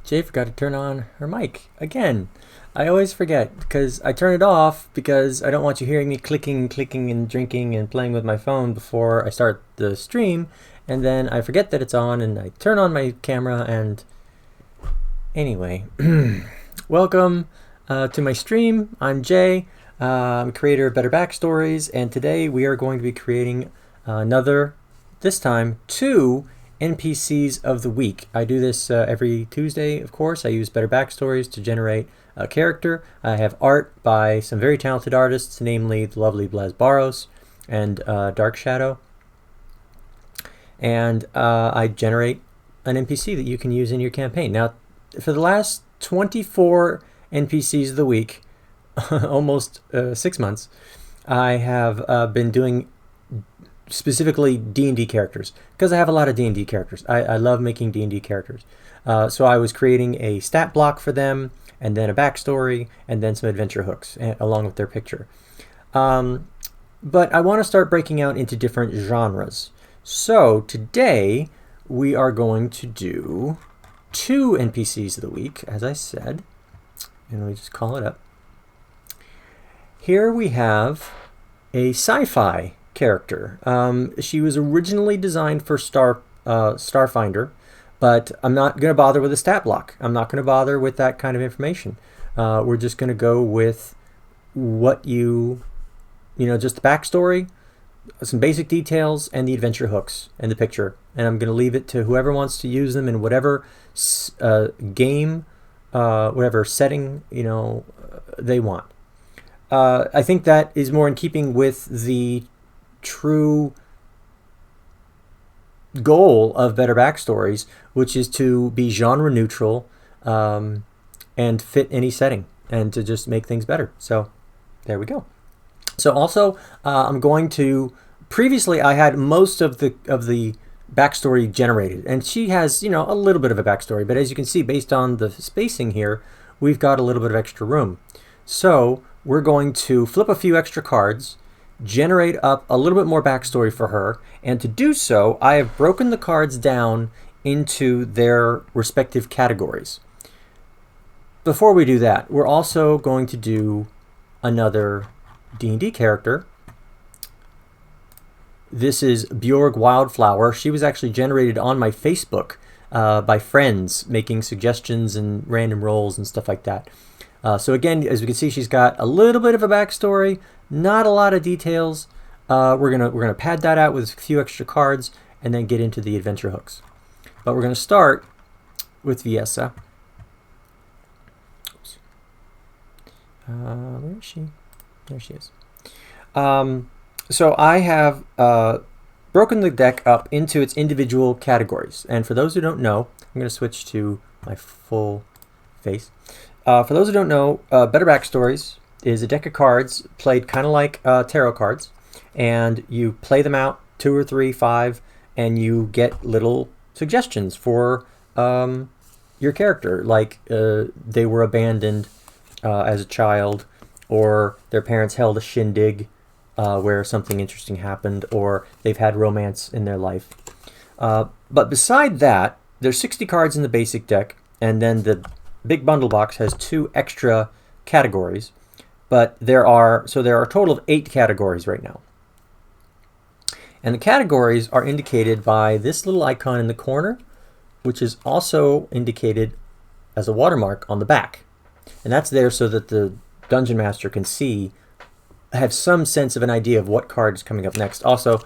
Jay forgot to turn on her mic again. I always forget because I turn it off because I don't want you hearing me clicking and drinking and playing with my phone before I start the stream, and then I forget that it's on and I turn on my camera. And anyway, welcome to my stream. I'm Jay. I'm creator of Better Backstories, and today we are going to be creating this time, two NPCs of the week. I do this every Tuesday, of course. I use Better Backstories to generate a character. I have art by some very talented artists, namely the lovely Blaise Barros and Dark Shadow. And I generate an NPC that you can use in your campaign. Now, for the last 24 NPCs of the week, almost 6 months, I have been doing specifically D&D characters because I have a lot of D&D characters. I love making D&D characters. So I was creating a stat block for them, and then a backstory, and then some adventure hooks along with their picture. But I want to start breaking out into different genres. So today we are going to do two NPCs of the week, as I said. And let me just call it up. Here we have a sci-fi character. She was originally designed for Starfinder, but I'm not going to bother with a stat block. I'm not going to bother with that kind of information. We're just going to go with what just the backstory, some basic details, and the adventure hooks and the picture. And I'm going to leave it to whoever wants to use them in whatever game, whatever setting they want. I think that is more in keeping with the true goal of Better Backstories, which is to be genre neutral and fit any setting and to just make things better. So there we go. So also I'm going to, previously I had most of the backstory generated, and she has a little bit of a backstory, but as you can see, based on the spacing here, we've got a little bit of extra room. So we're going to flip a few extra cards, generate up a little bit more backstory for her, and to do so, I have broken the cards down into their respective categories. Before we do that, we're also going to do another D&D character. This is Bjorg Wildeflower. She was actually generated on my Facebook by friends making suggestions and random rolls and stuff like that. So again, as we can see, she's got a little bit of a backstory, not a lot of details. We're gonna pad that out with a few extra cards and then get into the adventure hooks. But we're gonna start with Viessa. Oops. Where is she? There she is. So I have broken the deck up into its individual categories. And for those who don't know, I'm gonna switch to my full face. For those who don't know, Better Backstories is a deck of cards played kind of like tarot cards, and you play them out 2 or 3, 5, and you get little suggestions for your character, like they were abandoned as a child, or their parents held a shindig where something interesting happened, or they've had romance in their life. But beside that, there's 60 cards in the basic deck, and then the big bundle box has 2 extra categories, but there are a total of 8 categories right now. And the categories are indicated by this little icon in the corner, which is also indicated as a watermark on the back. And that's there so that the Dungeon Master can have some sense of an idea of what card is coming up next. Also,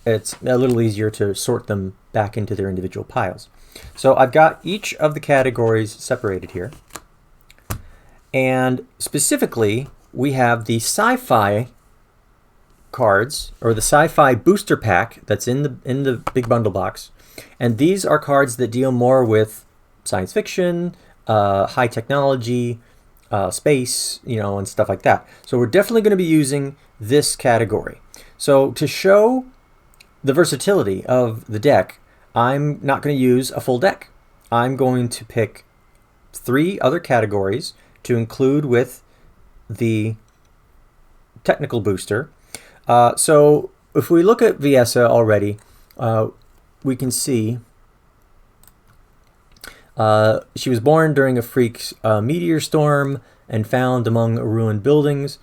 it's a little easier to sort them back into their individual piles. So I've got each of the categories separated here. And specifically, we have the sci-fi cards, or the sci-fi booster pack that's in the big bundle box. And these are cards that deal more with science fiction, high technology, space, and stuff like that. So we're definitely going to be using this category. So to show the versatility of the deck, I'm not going to use a full deck. I'm going to pick 3 other categories to include with the technical booster. So if we look at Viessa already, we can see She was born during a freak meteor storm and found among ruined buildings.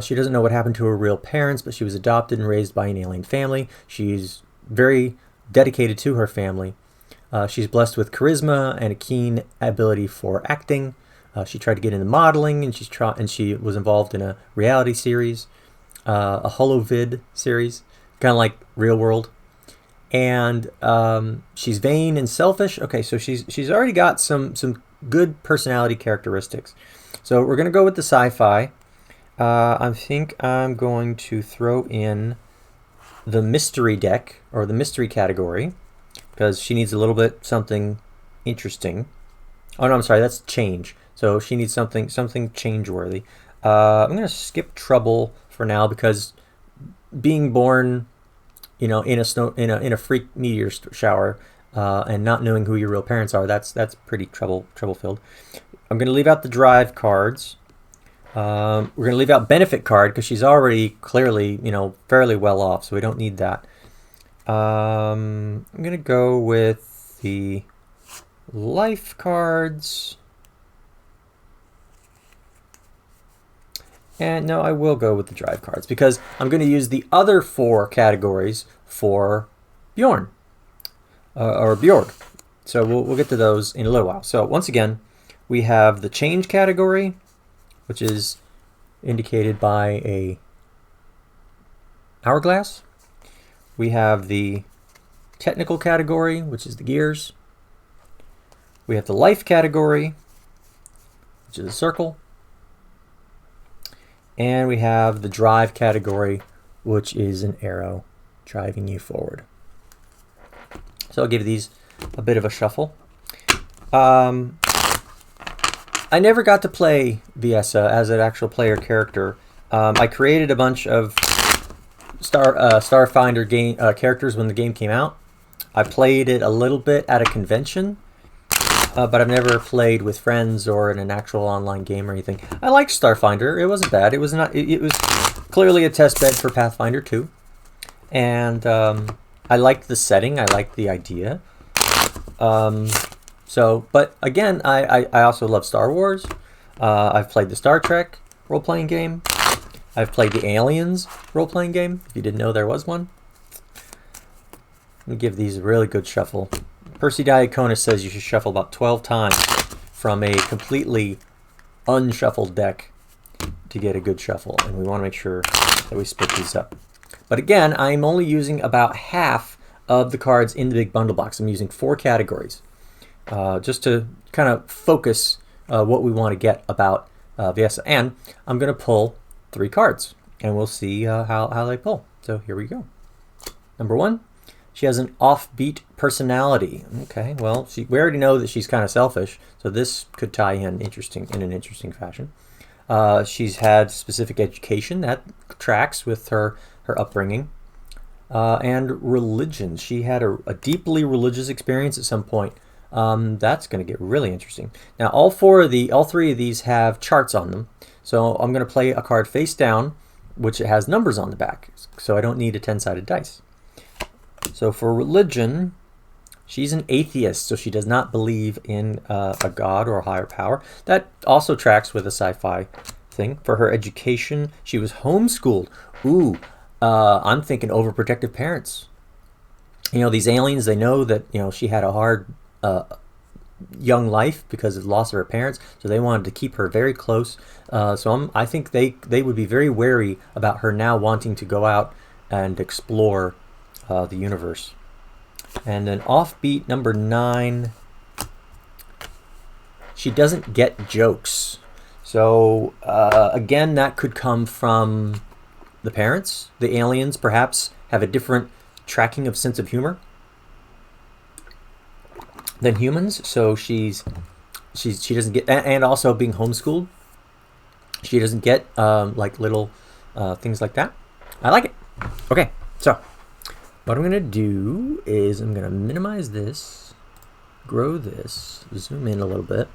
She doesn't know what happened to her real parents, but she was adopted and raised by an alien family. She's very dedicated to her family. She's blessed with charisma and a keen ability for acting. She tried to get into modeling, and she was involved in a reality series, a holovid series, kind of like Real World. And she's vain and selfish. Okay, so she's already got some good personality characteristics. So we're gonna go with the sci-fi. I think I'm going to throw in the mystery deck, or the mystery category, because she needs a little bit something interesting. Oh no, I'm sorry, that's change. So she needs something change-worthy. I'm gonna skip trouble for now, because being born, you know, in a freak meteor shower, and not knowing who your real parents are, that's pretty trouble filled. I'm gonna leave out the drive cards. We're gonna leave out benefit card because she's already clearly, you know, fairly well off, so we don't need that. I'm gonna go with the life cards. And no, I will go with the drive cards because I'm going to use the other 4 categories for Bjorn, or Bjorg. So we'll get to those in a little while. So once again, we have the change category, which is indicated by a hourglass. We have the technical category, which is the gears. We have the life category, which is a circle. And we have the drive category, which is an arrow driving you forward. So I'll give these a bit of a shuffle. I never got to play Viessa as an actual player character. I created a bunch of Starfinder game characters when the game came out. I played it a little bit at a convention, but I've never played with friends or in an actual online game or anything. I liked Starfinder. It wasn't bad. It was not. It was clearly a test bed for Pathfinder 2, and I liked the setting. I liked the idea. But again, I also love Star Wars. I've played the Star Trek role-playing game. I've played the Aliens role-playing game. If you didn't know there was one. Let me give these a really good shuffle. Percy Diaconis says you should shuffle about 12 times from a completely unshuffled deck to get a good shuffle, and we want to make sure that we split these up. But again, I'm only using about half of the cards in the big bundle box. I'm using 4 categories just to kind of focus what we want to get about Viessa. And I'm going to pull 3 cards, and we'll see how they pull. So here we go. Number 1. She has an offbeat personality. Okay, well, we already know that she's kind of selfish, so this could tie in in an interesting fashion. She's had specific education that tracks with her upbringing, and religion. She had a deeply religious experience at some point. That's going to get really interesting. Now, all 3 of these have charts on them, so I'm going to play a card face down, which has numbers on the back, so I don't need a 10-sided dice. So for religion, she's an atheist, so she does not believe in a god or a higher power. That also tracks with a sci-fi thing. For her education, she was homeschooled. Ooh, I'm thinking overprotective parents. You know, these aliens, they know that, you know, she had a hard young life because of the loss of her parents, so they wanted to keep her very close. I think they would be very wary about her now wanting to go out and explore the universe. And then offbeat number 9, she doesn't get jokes. So again, that could come from the parents. The aliens perhaps have a different tracking of sense of humor than humans. So she doesn't get, and also being homeschooled, she doesn't get like little things like that. I like it. Okay, so what I'm going to do is I'm going to minimize this, grow this, zoom in a little bit,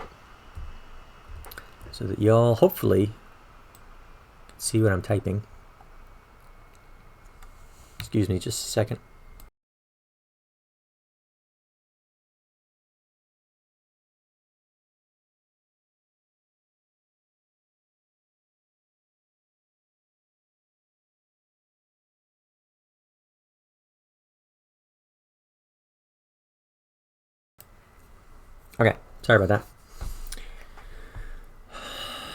so that y'all hopefully can see what I'm typing. Excuse me just a second. Okay, sorry about that.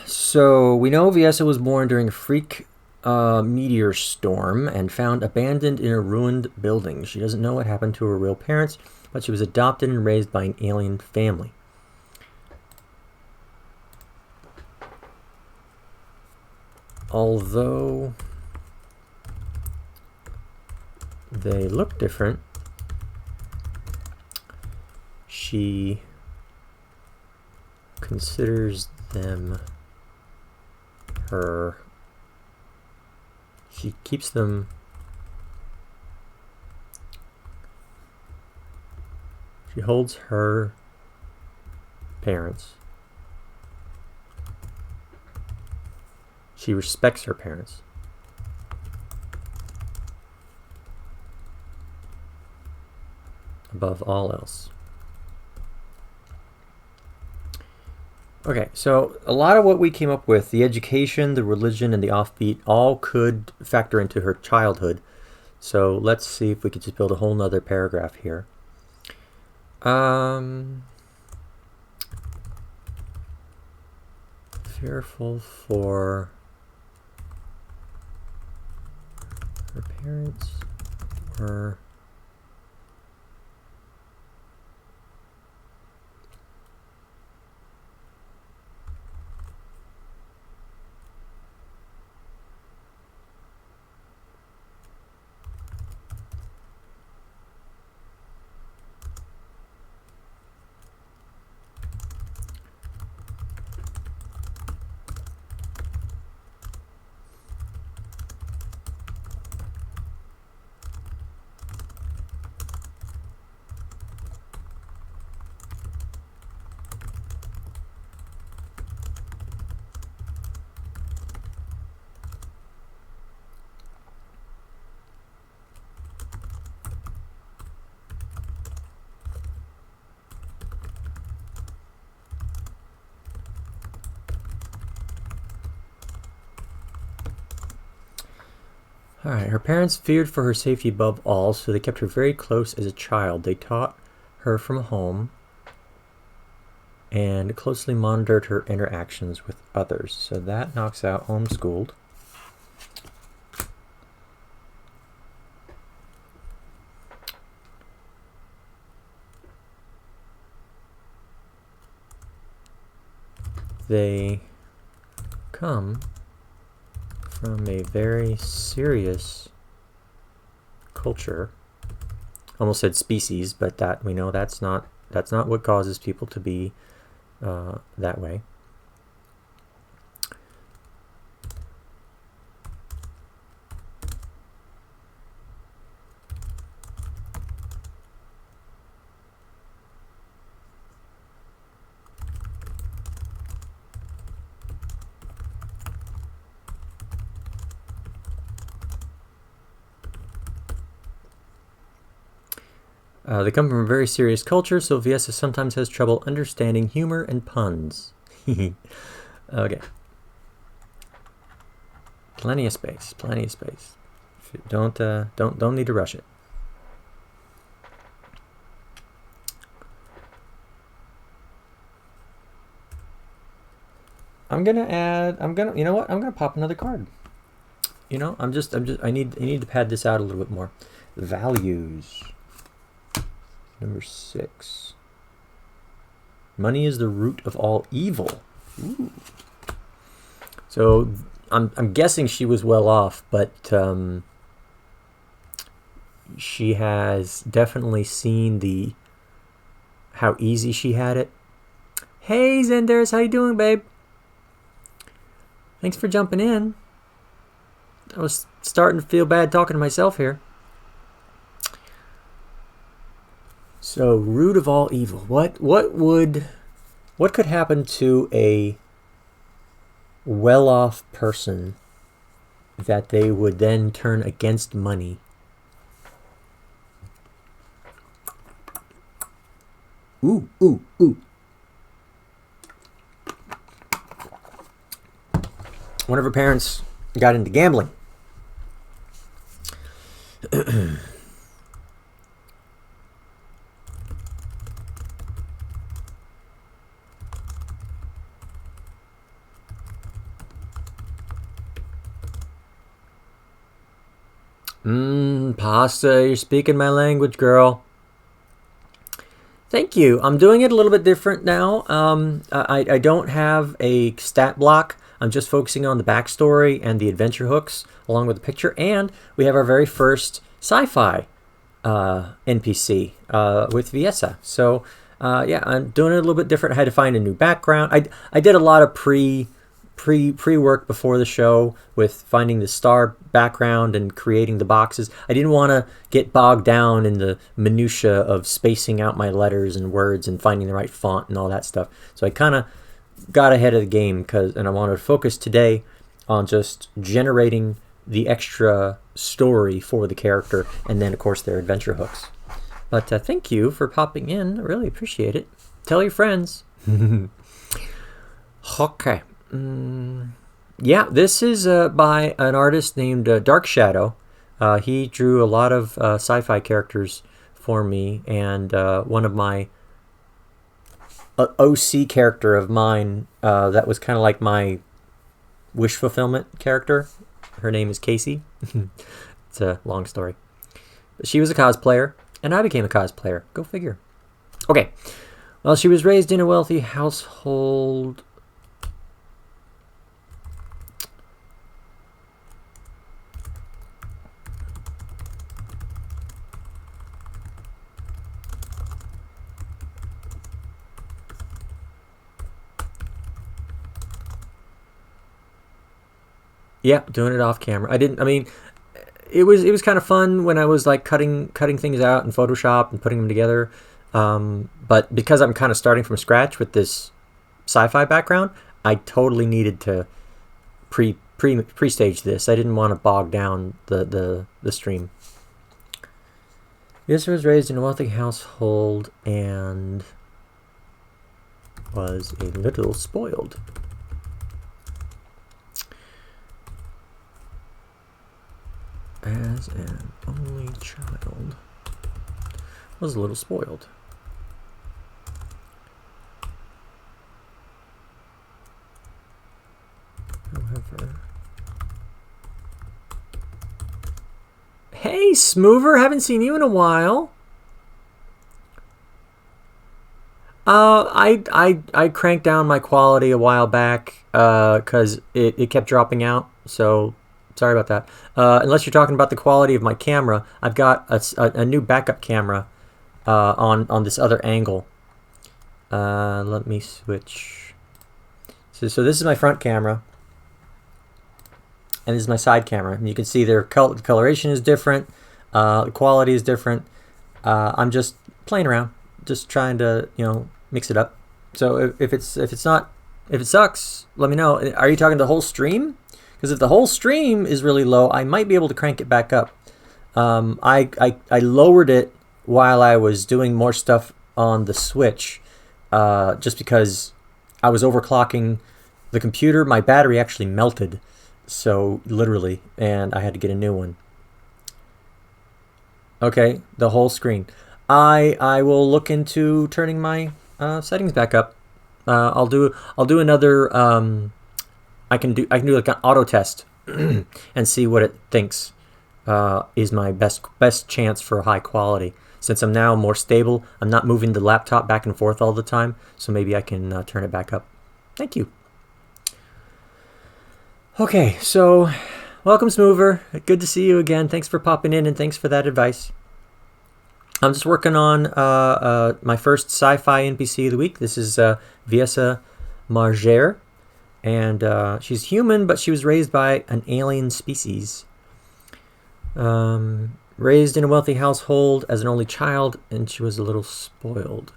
So we know Viessa was born during a freak meteor storm and found abandoned in a ruined building. She doesn't know what happened to her real parents, but she was adopted and raised by an alien family. Although they look different, she considers them her. She keeps them. She holds her parents. She respects her parents. Above all else. Okay, so a lot of what we came up with, the education, the religion, and the offbeat, all could factor into her childhood. So let's see if we could just build a whole nother paragraph here. Fearful for her parents were Alright, her parents feared for her safety above all, so they kept her very close as a child. They taught her from home and closely monitored her interactions with others. So that knocks out homeschooled. They come from a very serious culture. Almost said species, but that we know that's not what causes people to be that way. They come from a very serious culture, so Viessa sometimes has trouble understanding humor and puns. Okay. Plenty of space. Plenty of space. Don't need to rush it. You know what? I'm gonna pop another card. You know, I need to pad this out a little bit more. Values. Number 6. Money is the root of all evil. Ooh. So I'm guessing she was well off, but she has definitely seen how easy she had it. Hey Zenders, how you doing, babe? Thanks for jumping in. I was starting to feel bad talking to myself here. So, root of all evil. What could happen to a well-off person that they would then turn against money? Ooh. One of her parents got into gambling. Pasta, you're speaking my language, girl. Thank you. I'm doing it a little bit different now. I don't have a stat block. I'm just focusing on the backstory and the adventure hooks along with the picture. And we have our very first sci-fi NPC with Viesa. So yeah, I'm doing it a little bit different. I had to find a new background. I did a lot of pre-work before the show with finding the star background and creating the boxes. I didn't want to get bogged down in the minutia of spacing out my letters and words and finding the right font and all that stuff. So I kind of got ahead of the game and I wanted to focus today on just generating the extra story for the character and then of course their adventure hooks. But thank you for popping in. I really appreciate it. Tell your friends. Okay. Yeah, this is by an artist named Dark Shadow. He drew a lot of sci-fi characters for me, and one of my OC character of mine that was kind of like my wish fulfillment character. Her name is Casey. It's a long story. But she was a cosplayer, and I became a cosplayer. Go figure. Okay. Well, she was raised in a wealthy household. Yeah, doing it off camera. I mean, it was kind of fun when I was like cutting things out in Photoshop and putting them together. But because I'm kind of starting from scratch with this sci-fi background, I totally needed to pre-stage this. I didn't want to bog down the stream. This was raised in a wealthy household and was a little spoiled. As an only child, was a little spoiled. However, hey, Smoover, haven't seen you in a while. I cranked down my quality a while back because it kept dropping out. So sorry about that. Unless you're talking about the quality of my camera, I've got a new backup camera on this other angle. Let me switch. So this is my front camera, and this is my side camera. And you can see their coloration is different, the quality is different. I'm just playing around, just trying to mix it up. So if it sucks, let me know. Are you talking the whole stream? Because if the whole stream is really low, I might be able to crank it back up. I lowered it while I was doing more stuff on the Switch, just because I was overclocking the computer. My battery actually melted, so literally, and I had to get a new one. Okay, the whole screen. I will look into turning my settings back up. I'll do another. I can do like an auto test and see what it thinks is my best chance for high quality. Since I'm now more stable, I'm not moving the laptop back and forth all the time, so maybe I can turn it back up. Thank you. Okay, so welcome, Smoover. Good to see you again. Thanks for popping in and thanks for that advice. I'm just working on my first sci-fi NPC of the week. This is Viesa Margere. And she's human, but she was raised by an alien species. Raised in a wealthy household as an only child, and she was a little spoiled.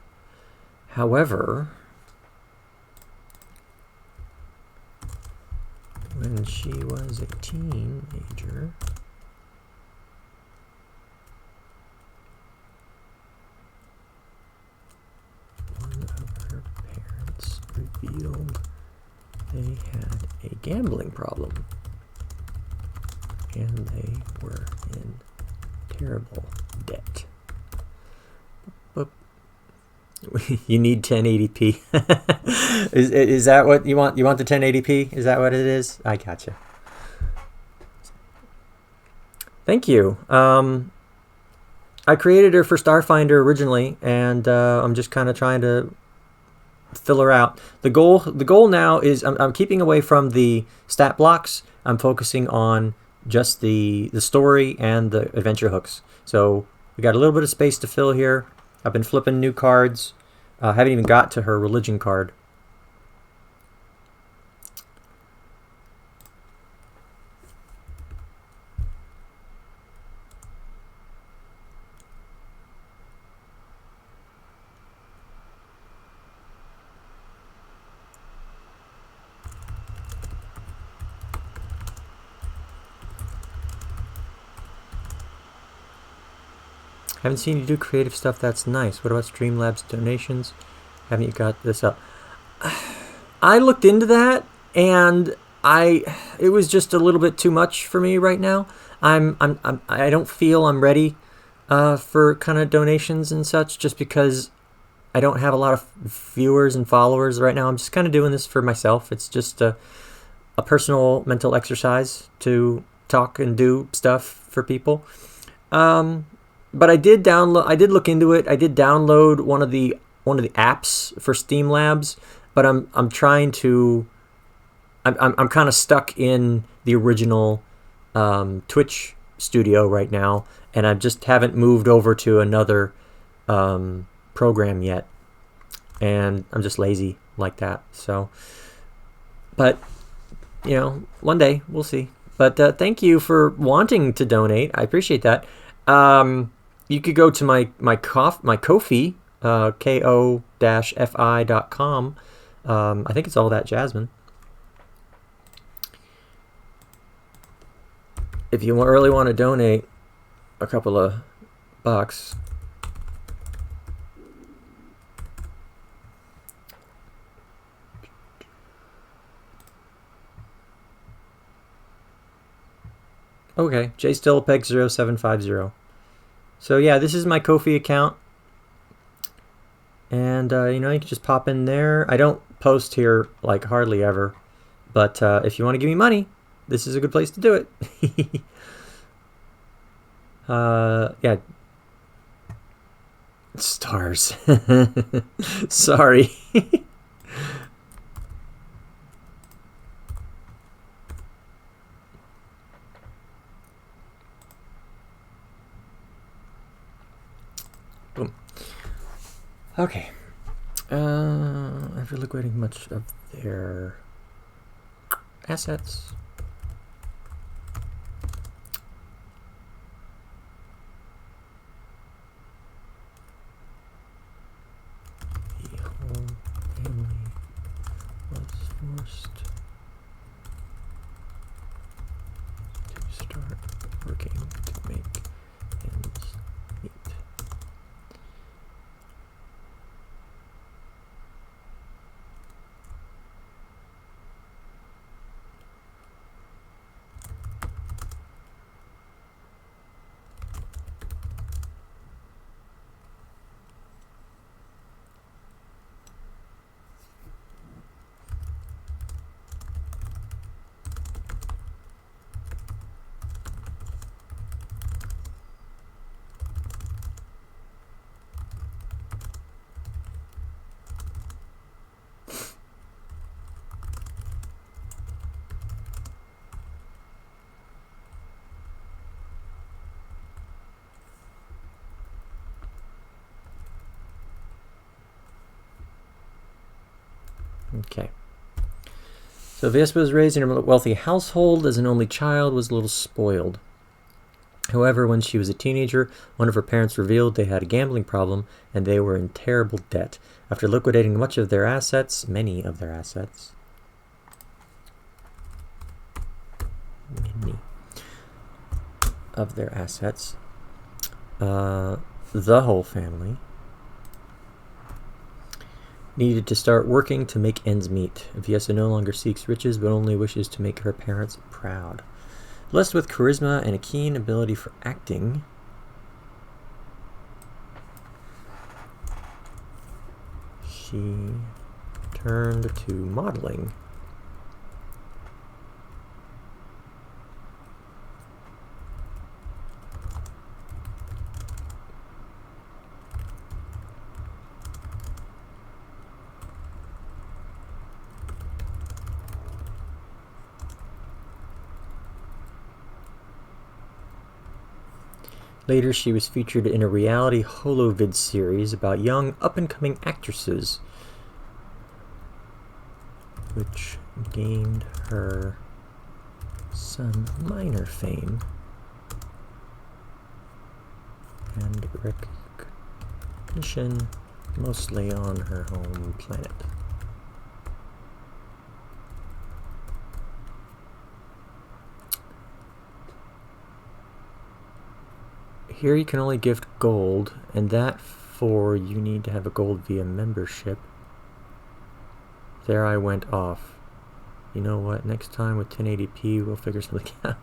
However, when she was a teenager, one of her parents revealed they had a gambling problem, and they were in terrible debt. Boop. You need 1080p. Is that what you want? You want the 1080p? Is that what it is? I gotcha. Thank you. I created her for Starfinder originally, and I'm just kind of trying to fill her out. The goal now is I'm keeping away from the stat blocks. I'm focusing on just the story and the adventure hooks. So we got a little bit of space to fill here. I've been flipping new cards. Haven't even got to her religion card. Haven't seen you do creative stuff. That's nice. What about Streamlabs donations? Haven't you got this up? I looked into that, and it was just a little bit too much for me right now. I don't feel I'm ready for kind of donations and such, just because I don't have a lot of viewers and followers right now. I'm just kind of doing this for myself. It's just a personal mental exercise to talk and do stuff for people. But I did look into it. I did download one of the apps for Steam Labs, but I'm trying to. I'm kind of stuck in the original Twitch studio right now, and I just haven't moved over to another program yet, and I'm just lazy like that. So, but one day we'll see. But thank you for wanting to donate. I appreciate that. You could go to my Ko-fi, ko-fi.com. I think it's all that Jasmine. If you really want to donate a couple of bucks. Okay, JStillPeg0750. So yeah, this is my Ko-fi account, and you can just pop in there. I don't post here like hardly ever, but if you want to give me money, this is a good place to do it. Yeah. Stars. Sorry. Boom. Okay. After liquidating much of their assets. The whole family was forced to start working to make ends meet. Okay. So Vespa was raised in a wealthy household. As an only child, was a little spoiled. However, when she was a teenager, one of her parents revealed they had a gambling problem and they were in terrible debt. After liquidating many of their assets, many of their assets, the whole family needed to start working to make ends meet. Viesa no longer seeks riches, but only wishes to make her parents proud. Blessed with charisma and a keen ability for acting, she turned to modeling. Later, she was featured in a reality holovid series about young, up-and-coming actresses, which gained her some minor fame and recognition, mostly on her home planet. Here you can only gift gold, and that for you need to have a gold via membership. There I went off. You know what? Next time with 1080p, we'll figure something out.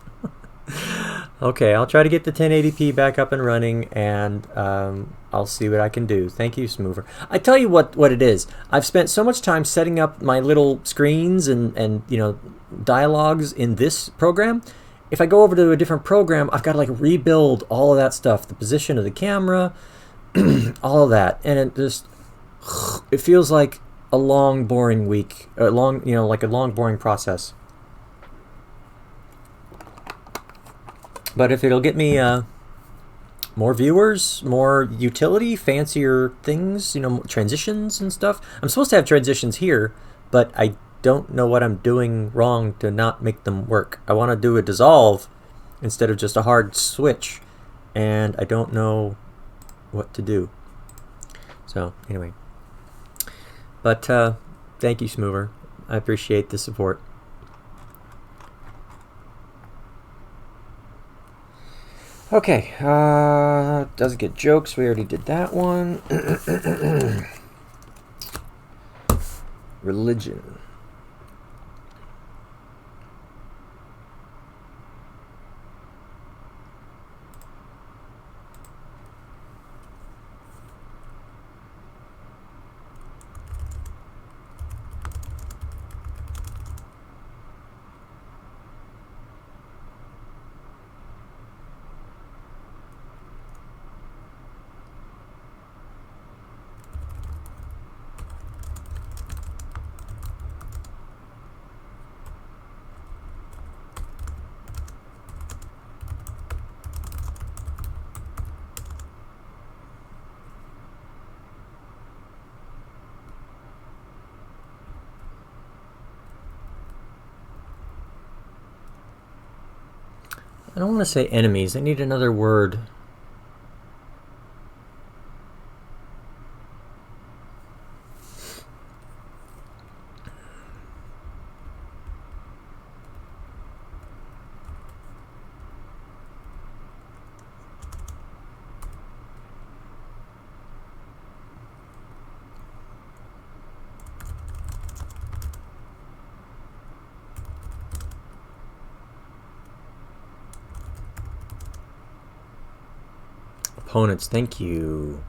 Okay, I'll try to get the 1080p back up and running, and I'll see what I can do. Thank you, Smoover. I tell you what it is. I've spent so much time setting up my little screens and you know, dialogues in this program. If I go over to a different program, I've got to like rebuild all of that stuff, the position of the camera, all of that, and it feels like a long, boring week, like a long, boring process. But if it'll get me more viewers, more utility, fancier things, you know, transitions and stuff. I'm supposed to have transitions here, but I don't know what I'm doing wrong to not make them work. I want to do a dissolve instead of just a hard switch, and I don't know what to do. So anyway, but thank you, Smoover. I appreciate the support. Okay, doesn't get jokes. We already did that one. Religion. I don't want to say enemies. I need another word. Opponents, thank you.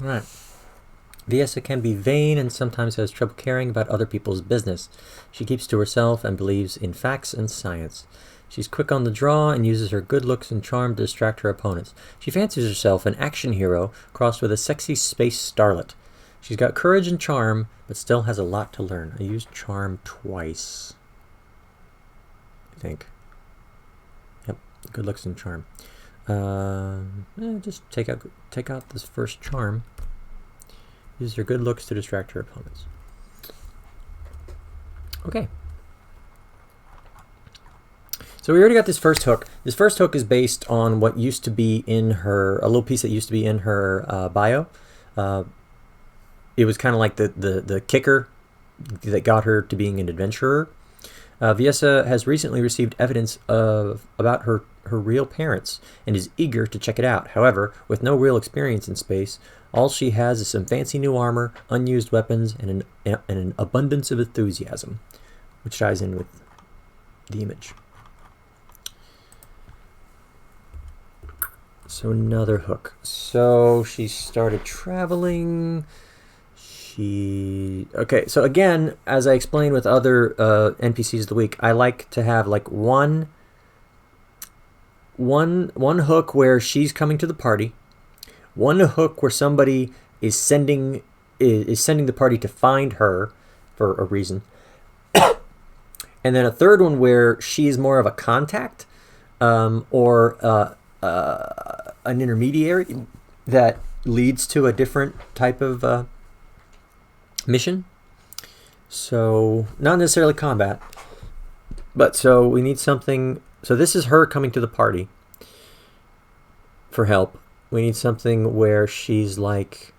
All right. Viesa can be vain and sometimes has trouble caring about other people's business. She keeps to herself and believes in facts and science. She's quick on the draw and uses her good looks and charm to distract her opponents. She fancies herself an action hero crossed with a sexy space starlet. She's got courage and charm, but still has a lot to learn. I used charm twice, I think. Yep, good looks and charm. Just take out this first charm. Use her good looks to distract her opponents. Okay. So we already got this first hook. This first hook is based on what used to be in her, a little piece that used to be in her bio. It was kind of like the kicker that got her to being an adventurer. Viesa has recently received evidence about her real parents and is eager to check it out. However, with no real experience in space, all she has is some fancy new armor, unused weapons, and an abundance of enthusiasm, which ties in with the image. So another hook. So she started traveling. Okay, so again, as I explained with other NPCs of the week, I like to have like one hook where she's coming to the party, one hook where somebody is sending the party to find her for a reason, and then a third one where she's more of a contact or an intermediary that leads to a different type of mission. So not necessarily combat, but so we need something. So this is her coming to the party for help. We need something where she's like,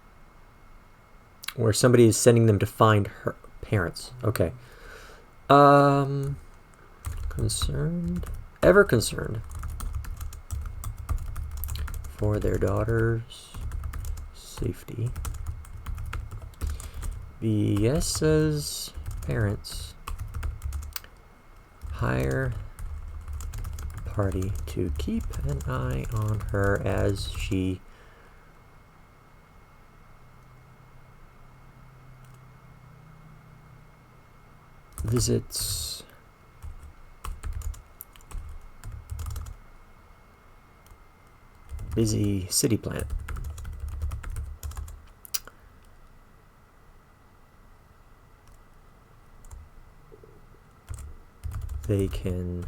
where somebody is sending them to find her parents. Okay. Ever concerned for their daughter's safety. Viesa's parents hire party to keep an eye on her as she visits busy city planet. They can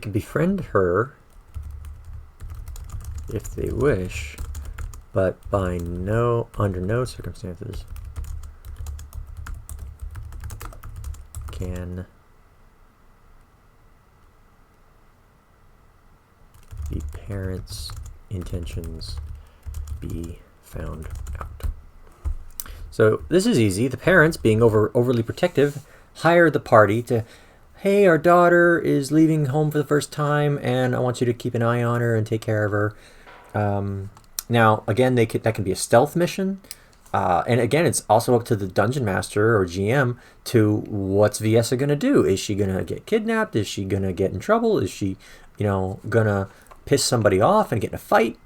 befriend her if they wish, but under no circumstances can the parents' intentions be found out. So this is easy. The parents, being overly protective, hire the party to, hey, our daughter is leaving home for the first time, and I want you to keep an eye on her and take care of her. Now, again, that can be a stealth mission. And again, it's also up to the dungeon master or GM to what's Viesa going to do. Is she going to get kidnapped? Is she going to get in trouble? Is she, going to piss somebody off and get in a fight?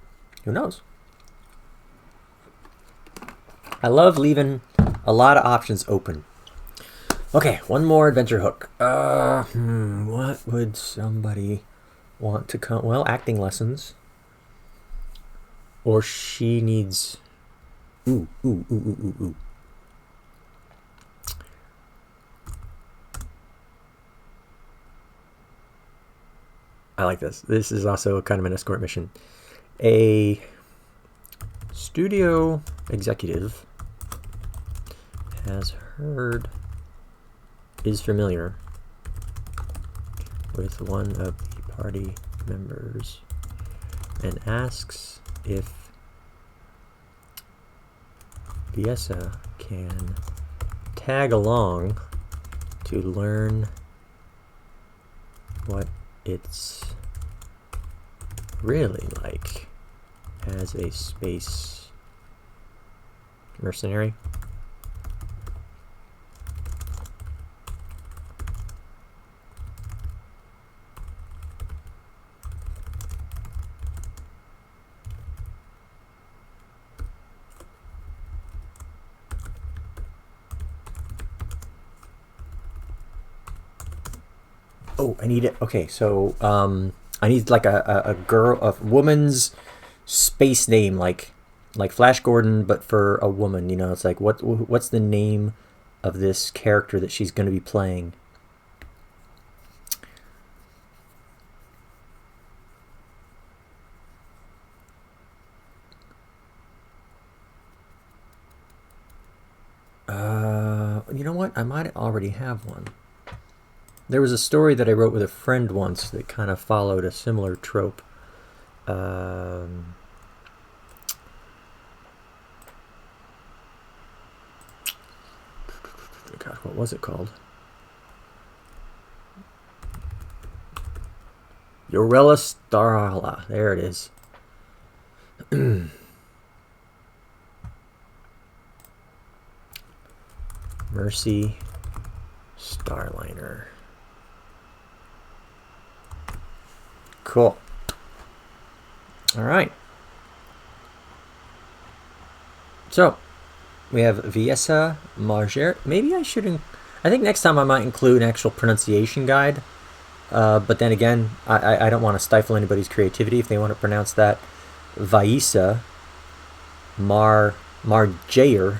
Who knows? I love leaving a lot of options open. Okay, one more adventure hook. What would somebody want to come? Well, acting lessons. Or she needs... Ooh. I like this. This is also kind of an escort mission. A studio executive is familiar with one of the party members and asks if Viesa can tag along to learn what it's really like as a space mercenary. Oh, I need it. Okay, so I need like a woman's space name, like Flash Gordon, but for a woman. You know, it's like what's the name of this character that she's going to be playing? You know what? I might already have one. There was a story that I wrote with a friend once that kind of followed a similar trope. God, what was it called? Yorella Starla. There it is. Mercy Starliner. Cool. All right. So we have Viessa Marger. Maybe I should. I think next time I might include an actual pronunciation guide. But then again, I don't want to stifle anybody's creativity if they want to pronounce that. Vaisa Marjayer.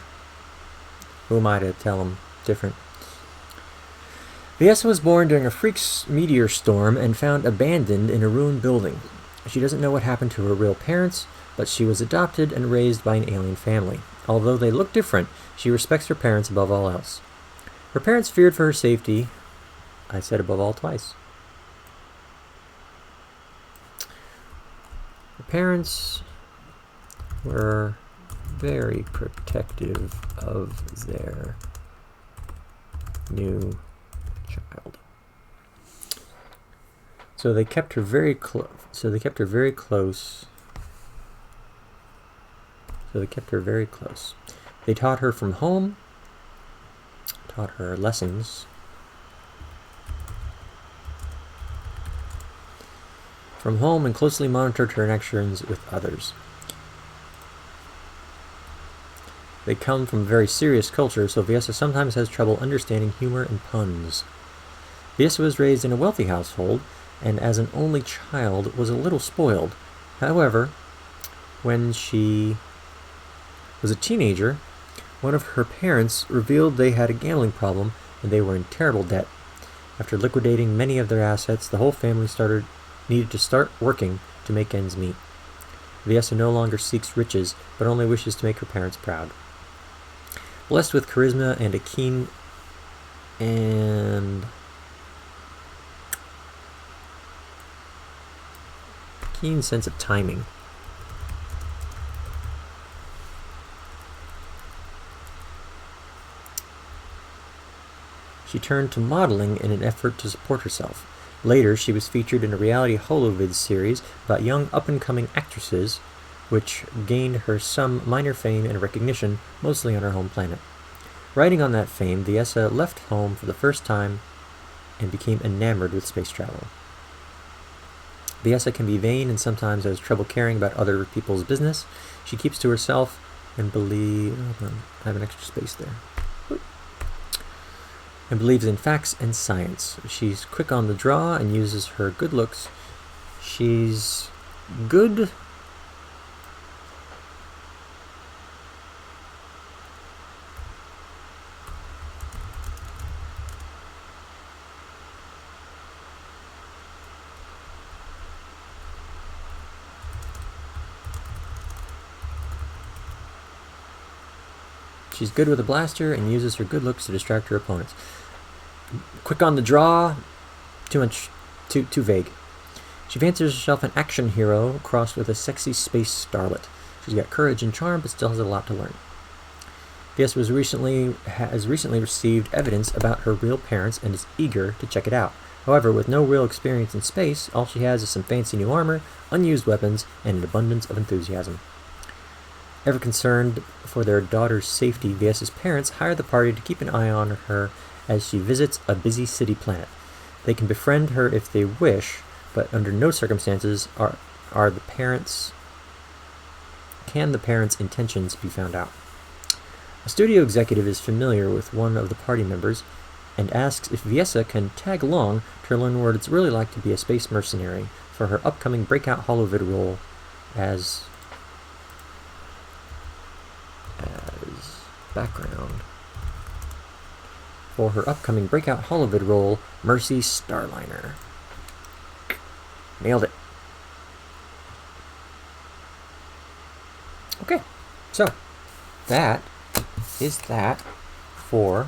Who am I to tell them different? Viessa was born during a freak meteor storm and found abandoned in a ruined building. She doesn't know what happened to her real parents, but she was adopted and raised by an alien family. Although they look different, she respects her parents above all else. Her parents feared for her safety. I said above all twice. Her parents were very protective of their new child. So they kept her very close. So they kept her very close. They taught her from home. Taught her lessons from home and closely monitored her interactions with others. They come from a very serious culture, so Viessa sometimes has trouble understanding humor and puns. Viessa was raised in a wealthy household, and as an only child was a little spoiled. However, when she was a teenager, one of her parents revealed they had a gambling problem and they were in terrible debt. After liquidating many of their assets, the whole family needed to start working to make ends meet. Viessa no longer seeks riches, but only wishes to make her parents proud. Blessed with charisma and a keen sense of timing. She turned to modeling in an effort to support herself. Later, she was featured in a reality holovids series about young up-and-coming actresses, which gained her some minor fame and recognition, mostly on her home planet. Riding on that fame, Viessa left home for the first time and became enamored with space travel. Viessa can be vain and sometimes has trouble caring about other people's business. She keeps to herself and believes in facts and science. She's quick on the draw and uses her good looks. She's good. She's good with a blaster and uses her good looks to distract her opponents. Quick on the draw, too vague. She fancies herself an action hero crossed with a sexy space starlet. She's got courage and charm, but still has a lot to learn. Viessa has recently received evidence about her real parents and is eager to check it out. However, with no real experience in space, all she has is some fancy new armor, unused weapons, and an abundance of enthusiasm. Ever concerned for their daughter's safety, Viessa's parents hire the party to keep an eye on her as she visits a busy city planet. They can befriend her if they wish, but under no circumstances can the parents' intentions be found out. A studio executive is familiar with one of the party members. and asks if Viessa can tag along to learn what it's really like to be a space mercenary for her upcoming breakout holovid role as background. For her upcoming breakout holovid role, Mercy Starliner. Nailed it. Okay, so that is that for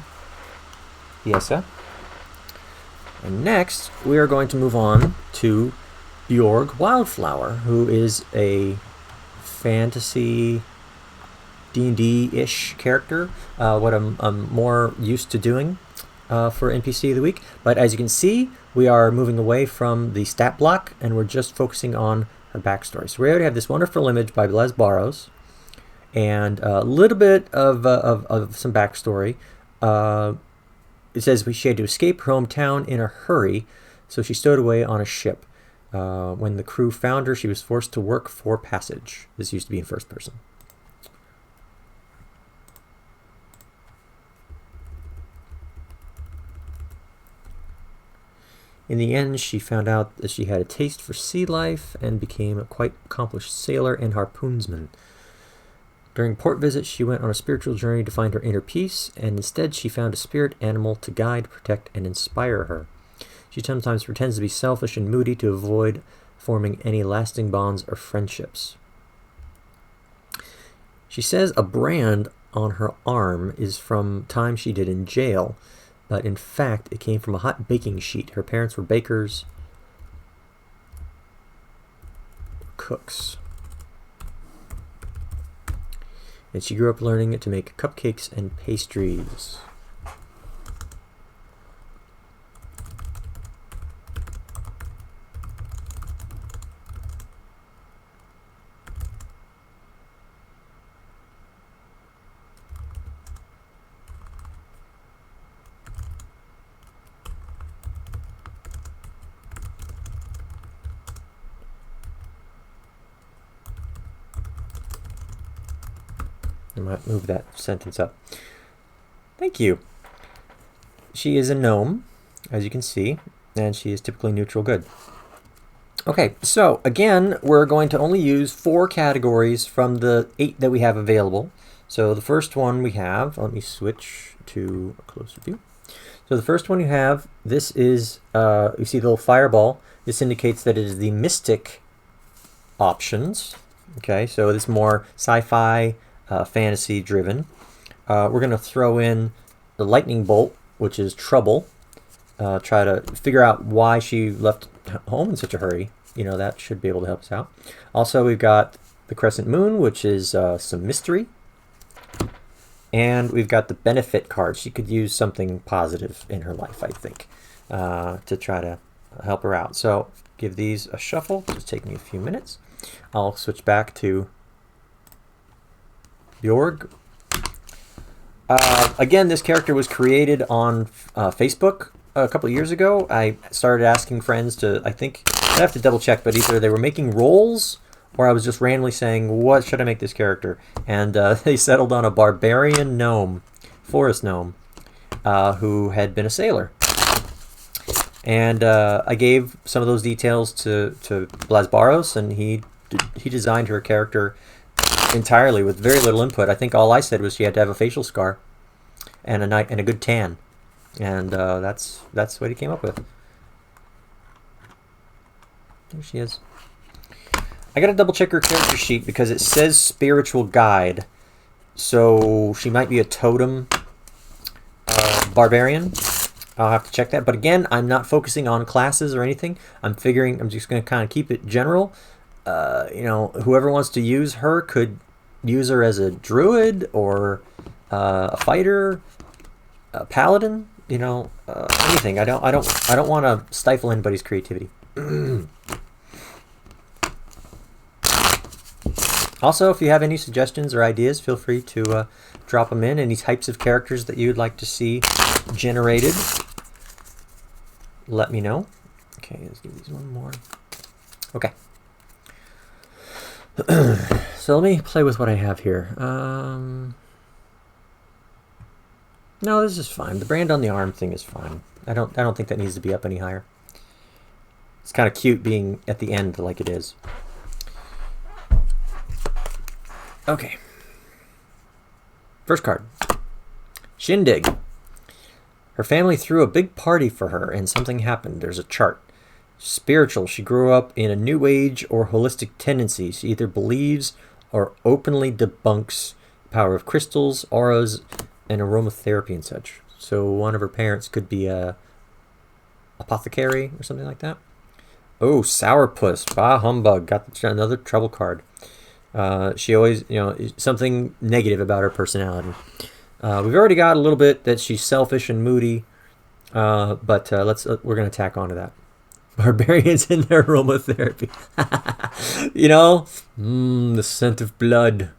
Viessa. And next, we are going to move on to Bjorg Wildeflower, who is a fantasy D&D-ish character, what I'm more used to doing for NPC of the week. But as you can see, we are moving away from the stat block, and we're just focusing on her backstory. So we already have this wonderful image by Blaise Barros, and a little bit of some backstory. It says she had to escape her hometown in a hurry, so she stowed away on a ship. When the crew found her, she was forced to work for passage. This used to be in first person. In the end, she found out that she had a taste for sea life and became a quite accomplished sailor and harpoonsman. During port visit, she went on a spiritual journey to find her inner peace, and instead she found a spirit animal to guide, protect, and inspire her. She sometimes pretends to be selfish and moody to avoid forming any lasting bonds or friendships. She says a brand on her arm is from time she did in jail, but in fact it came from a hot baking sheet. Her parents were bakers, cooks. And she grew up learning to make cupcakes and pastries. I might move that sentence up. Thank you. She is a gnome, as you can see, and she is typically neutral good. Okay, so again, we're going to only use 4 categories from the 8 that we have available. So the first one we have, let me switch to a closer view. So the first one you have, this is, you see the little fireball. This indicates that it is the mystic options. Okay, so this is more sci-fi, fantasy driven. We're going to throw in the lightning bolt, which is trouble. Try to figure out why she left home in such a hurry. You know, that should be able to help us out. Also, we've got the crescent moon, which is some mystery. And we've got the benefit card. She could use something positive in her life, I think, to try to help her out. So give these a shuffle. It's take me a few minutes. I'll switch back to Bjorg. Again, this character was created on Facebook a couple of years ago. I started asking friends to, I think, I have to double check, but either they were making roles or I was just randomly saying, what should I make this character? And they settled on a barbarian gnome, forest gnome, who had been a sailor. And I gave some of those details to Blaise Barros, and he designed her character entirely with very little input. I think all I said was she had to have a facial scar and a good tan, and that's what he came up with. There she is. I gotta double check her character sheet because it says spiritual guide, so she might be a totem barbarian. I'll have to check that. But again, I'm not focusing on classes or anything. I'm just going to kind of keep it general. You know, whoever wants to use her could use her as a druid or a fighter, a paladin. You know, anything. I don't want to stifle anybody's creativity. Also, if you have any suggestions or ideas, feel free to drop them in. Any types of characters that you'd like to see generated, let me know. Okay, let's give these one more. Okay. So let me play with what I have here. No, this is fine. The brand on the arm thing is fine. I don't think that needs to be up any higher. It's kind of cute being at the end like it is. Okay. First card. Shindig. Her family threw a big party for her and something happened. There's a chart. Spiritual. She grew up in a new age or holistic tendency. She either believes or openly debunks the power of crystals, auras, and aromatherapy and such. So one of her parents could be a apothecary or something like that. Oh, sourpuss. Bah humbug. Got another trouble card. She always, something negative about her personality. We've already got a little bit that she's selfish and moody, but we're gonna tack onto that. Barbarians in their aromatherapy. The scent of blood.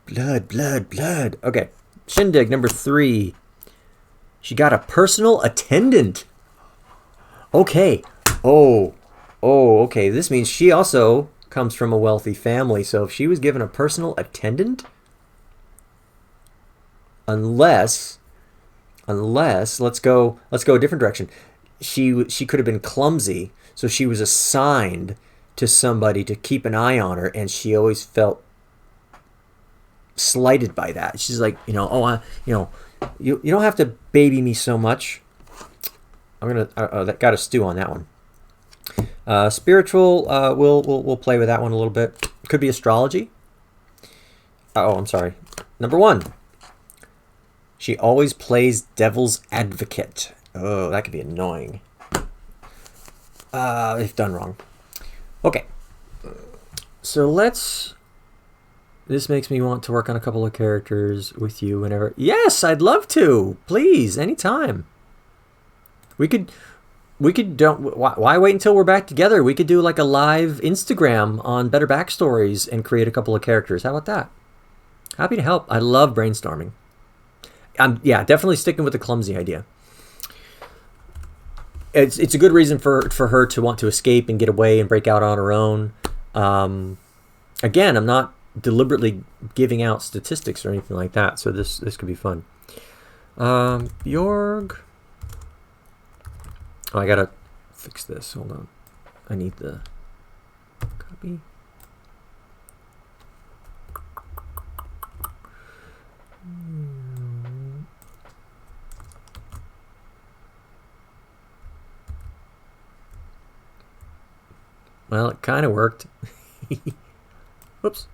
Blood. Okay, Shindig number 3. She got a personal attendant. Okay. Okay. This means she also comes from a wealthy family. So if she was given a personal attendant, unless let's go a different direction. She could have been clumsy, so she was assigned to somebody to keep an eye on her, and she always felt slighted by that. She's like, you don't have to baby me so much. I'm gonna that got a stew on that one. Spiritual, we'll play with that one a little bit. Could be astrology. Oh, I'm sorry. Number 1. She always plays devil's advocate. Oh, that could be annoying. If done wrong. Okay. So this makes me want to work on a couple of characters with you whenever. Yes, I'd love to. Please, anytime. We could why wait until we're back together? We could do like a live Instagram on Better Backstories and create a couple of characters. How about that? Happy to help. I love brainstorming. I'm definitely sticking with the clumsy idea. It's a good reason for her to want to escape and get away and break out on her own. Again, I'm not deliberately giving out statistics or anything like that, so this could be fun. Bjorg. Oh, I gotta fix this. Hold on. I need the copy. Well, it kind of worked. Whoops.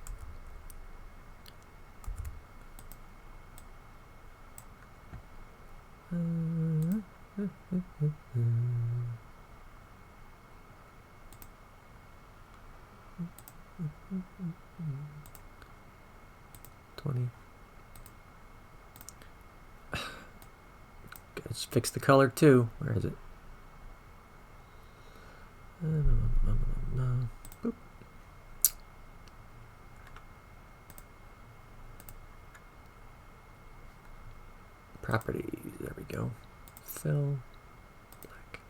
Let's fix the color too. Where is it? Boop. Properties. There we go. Fill. Black.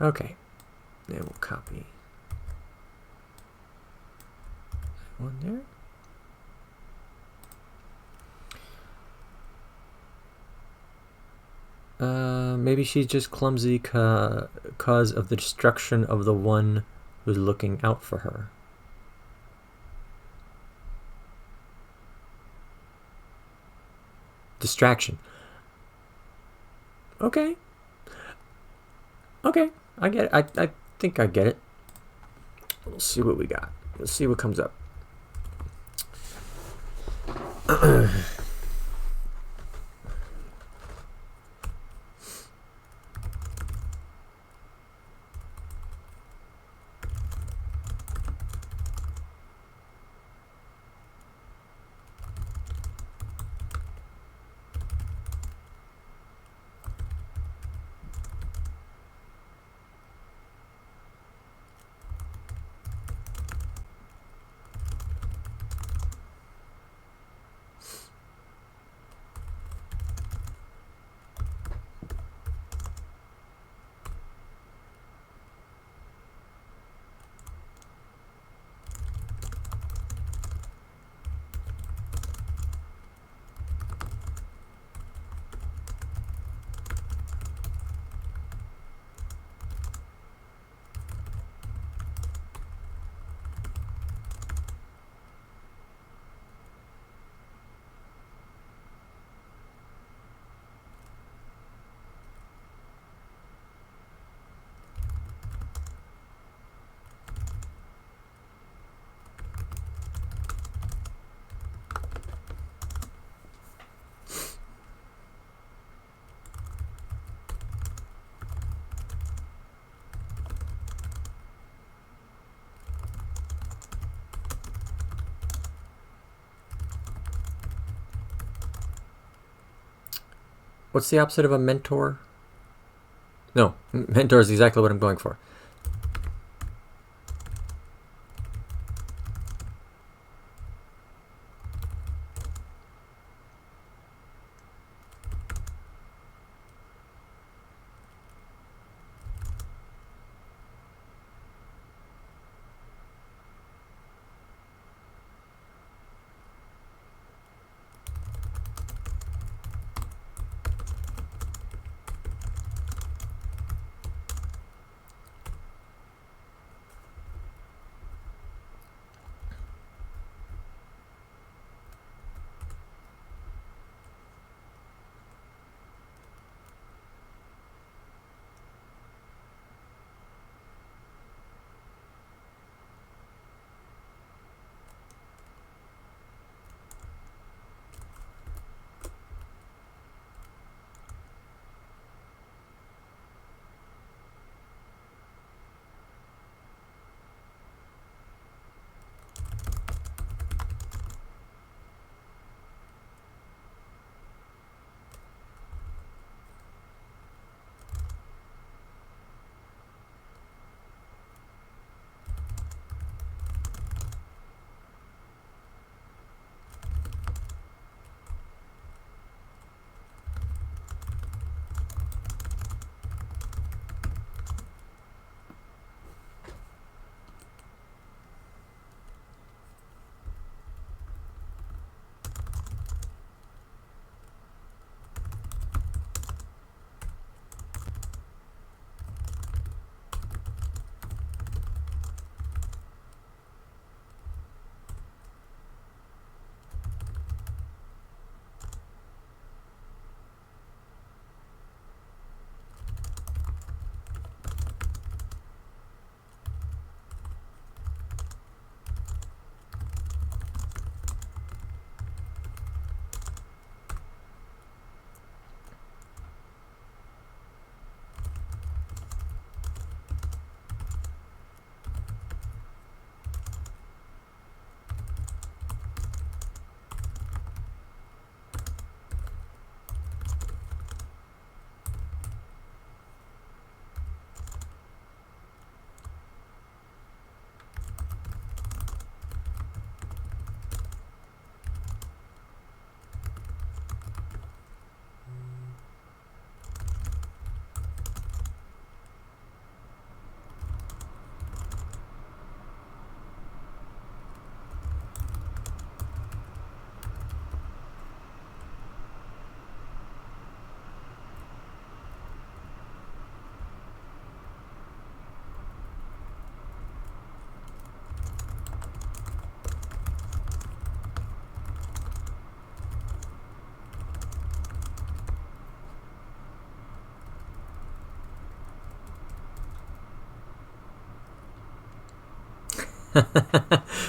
Okay. Then we'll copy that one there. Maybe she's just clumsy cause of the destruction of the one who's looking out for her. Distraction. Okay. I get it. I think I get it. We'll see what we got. Let's see what comes up. What's the opposite of a mentor? No, mentor is exactly what I'm going for.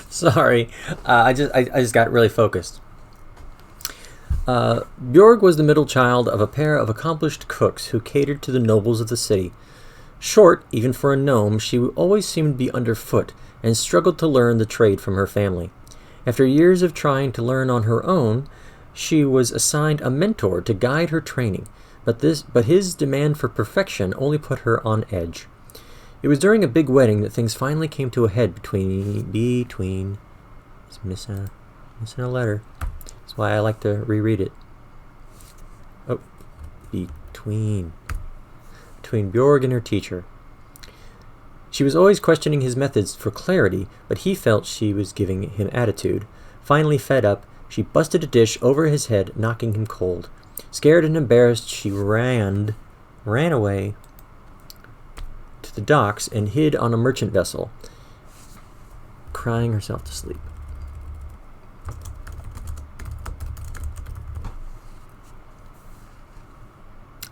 Sorry, I just got really focused. Bjorg was the middle child of a pair of accomplished cooks who catered to the nobles of the city. Short, even for a gnome, she always seemed to be underfoot and struggled to learn the trade from her family. After years of trying to learn on her own, she was assigned a mentor to guide her training, but his demand for perfection only put her on edge. It was during a big wedding that things finally came to a head between. It's missing a letter. That's why I like to reread it. Oh, between Bjorg and her teacher. She was always questioning his methods for clarity, but he felt she was giving him attitude. Finally fed up, she busted a dish over his head, knocking him cold. Scared and embarrassed, she ran away to the docks and hid on a merchant vessel, crying herself to sleep.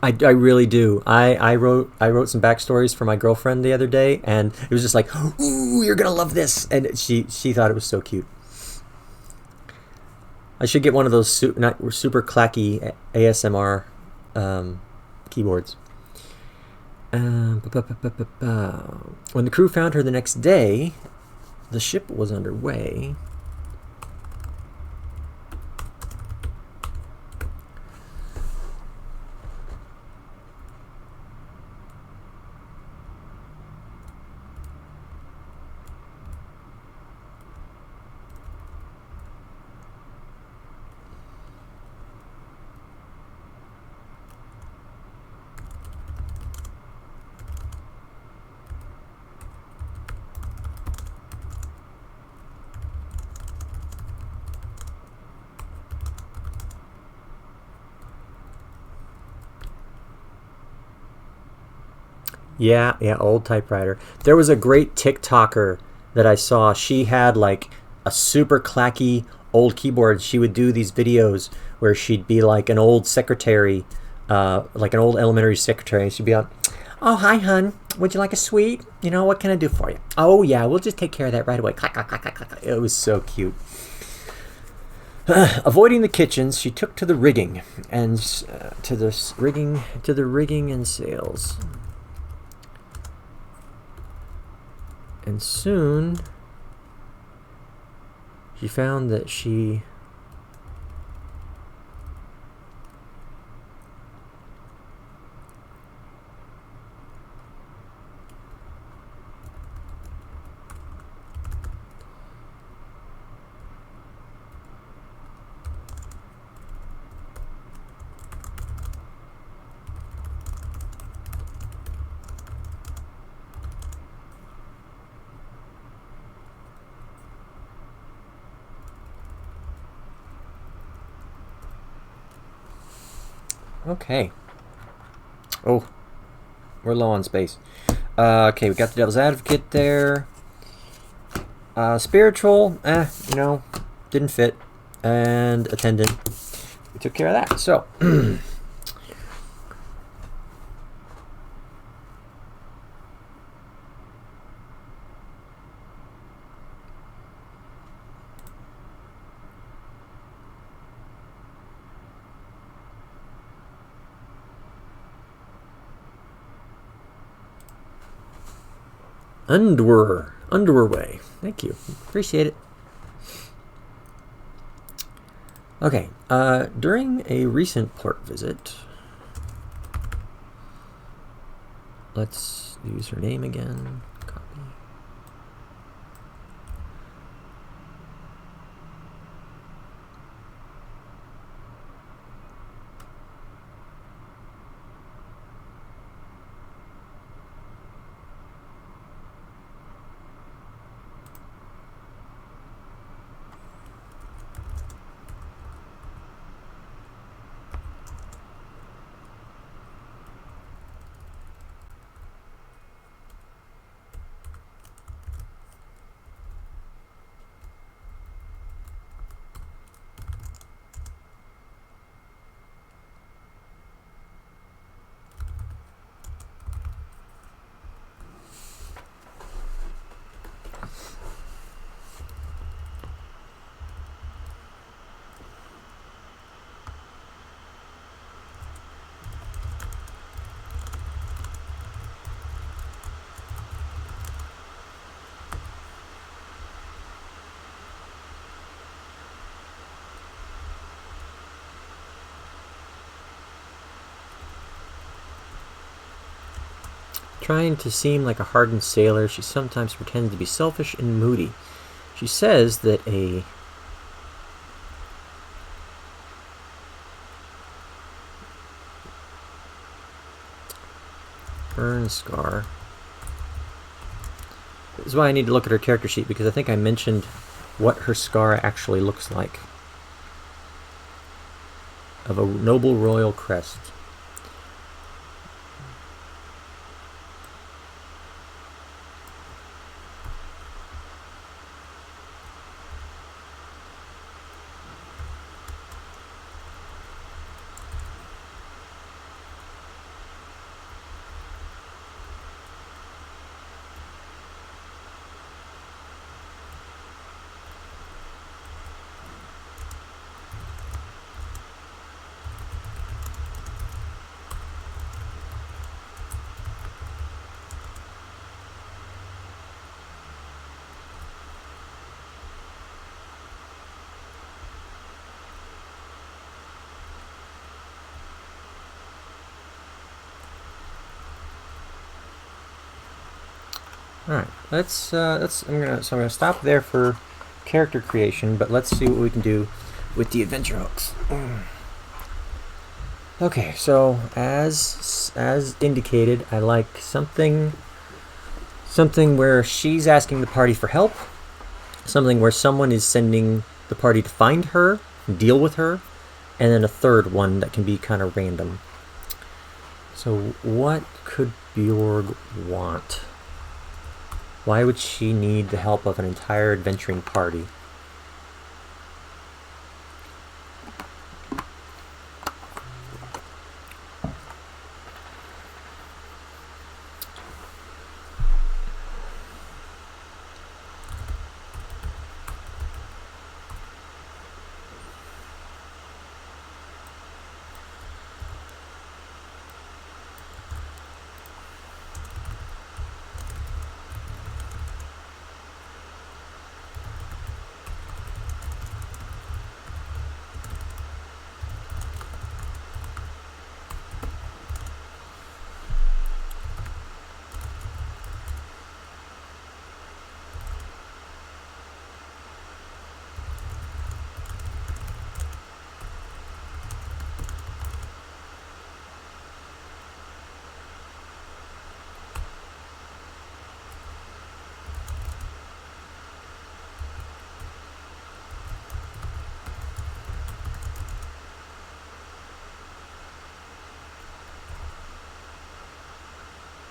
I really do. I wrote some backstories for my girlfriend the other day, and it was just like, ooh, you're gonna love this, and she thought it was so cute. I should get one of those super clacky ASMR keyboards. When the crew found her the next day, the ship was underway. Yeah, yeah, old typewriter. There was a great TikToker that I saw. She had like a super clacky old keyboard. She would do these videos where she'd be like an old secretary, like an old elementary secretary, and she'd be like, "Oh, hi, hun. Would you like a sweet? You know, what can I do for you? Oh, yeah, we'll just take care of that right away." Clack, clack, clack, clack, clack. It was so cute. Avoiding the kitchens, she took to the rigging and to the rigging and sails. And soon she found that she okay. Oh, we're low on space. Okay, we got the Devil's Advocate there. Spiritual, you know, didn't fit. And Attendant, we took care of that. So, Underway. Thank you. Appreciate it. Okay, during a recent port visit, let's use her name again. Copy. Trying to seem like a hardened sailor, she sometimes pretends to be selfish and moody. She says that a burn scar. This is why I need to look at her character sheet, because I think I mentioned what her scar actually looks like. Of a noble royal crest. All right, I'm gonna stop there for character creation, but let's see what we can do with the adventure hooks. Okay, so as indicated, I like something where she's asking the party for help, something where someone is sending the party to find her, deal with her, and then a third one that can be kind of random. So what could Bjorg want? Why would she need the help of an entire adventuring party?